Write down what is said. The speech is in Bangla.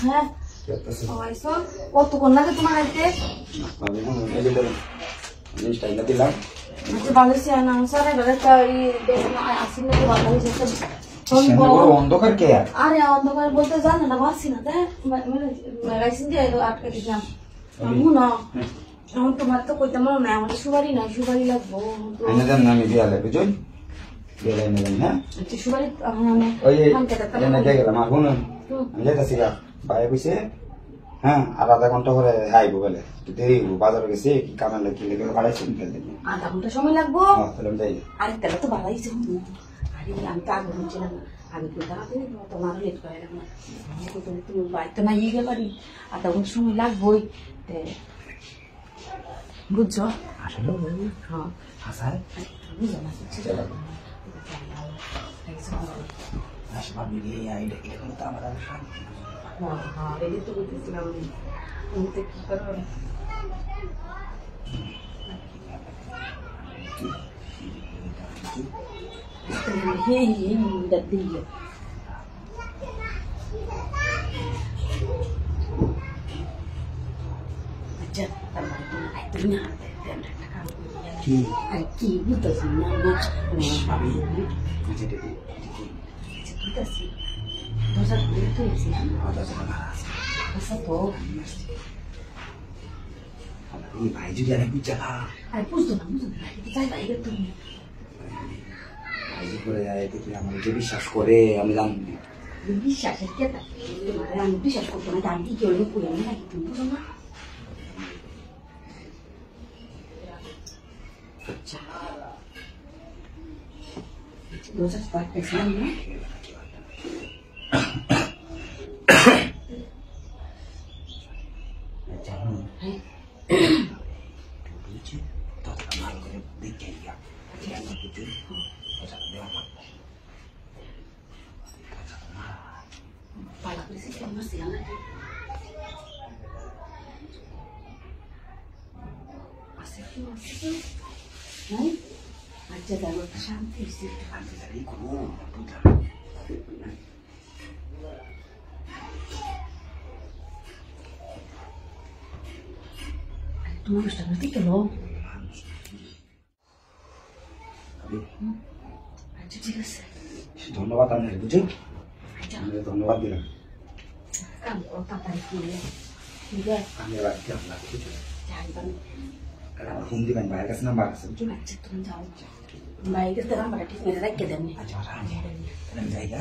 হ্যাঁ ওইসো কতক্ষণ লাগে তোমার আইতে জিনিসটা এনে দিলাম আচ্ছা ভালো সে না স্যার এবারে তো এই দেখুন আসিল না তো ভালো হয়েছে অন্ধকার কে আরে অন্ধকার বলতে জানে না পারছি না তাই মেলাইছিন দিয়ে আটকে দিলাম আমি না এখন তোমার তো কইতে মনে নাই আমার সুপারি নাই সুপারি লাগবো এনে দেন না আমি দিয়া লাগবে বুঝুন দিয়া এনে দেন হ্যাঁ আচ্ছা সুপারি ওই এনে দিয়ে গেলাম আর শুনুন আমি যেতেছি বাইরে বসে হ্যাঁ আর আধা ঘন্টা করে আইবো বলে দেরি বাজারে গেছে কি কামের লাগে কি লেগে বাড়াইছে আধা ঘন্টা সময় লাগবো তাহলে আমি যাই আরে তাহলে তো বাড়াইছে আরে আমি তো আগে বলছিলাম না আমি তো দাঁড়াতে তোমার লেট করে রাখলাম তুমি বাড়িতে না ইয়ে গেলারি আধা ঘন্টা সময় লাগবোই বুঝছো আসলে হ্যাঁ হাসায় বুঝো না আসবার মিলিয়ে এটা এটা তো আমার শান্তি হ্যাঁ হ্যাঁ রেডি তো করতেছিলাম আমি তো কি করবো Hey, that video. Aja, tambah itu akhirnya Aki buta sih nama Abi macam dia buta sih. Dosa itu ya sih. dosa marah Dosa tuh. ini baik juga ada bicara Ay, pusto na. Kita tayo tayo tuh. IG করে এটা কি আমার যে বিশ্বাস করে আমি জানি বিশ্বাস এটা তোমার আমি বিশ্বাস করতে না জানি কি হলো পুরো না তুমি বুঝো না আচ্ছা দোসা স্টার্ট করছিলাম না আচ্ছা হ্যাঁ বুঝছি তো আমার করে দেখে গিয়া ঠিক আছে বুঝছি Para precisar más de la hace que ¿no? Aja dalam cantik sih. Cantik dari kuno, putar. Tú no estás ngerti lo. Abi. Aja jelas. ধন্যবাদ আপনাকে বুঝুন ধন্যবাদ দিলাম কাম ওটা তাই কি ঠিক আছে আমি এবার কি আপনাকে বুঝুন যাইবান কারণ ফোন দিবেন বাইরের কাছে নাম্বার আছে বুঝুন আচ্ছা তুমি যাও বাইরে থেকে নাম্বার ঠিক মেরে রাখতে দেন আচ্ছা আমি জায়গা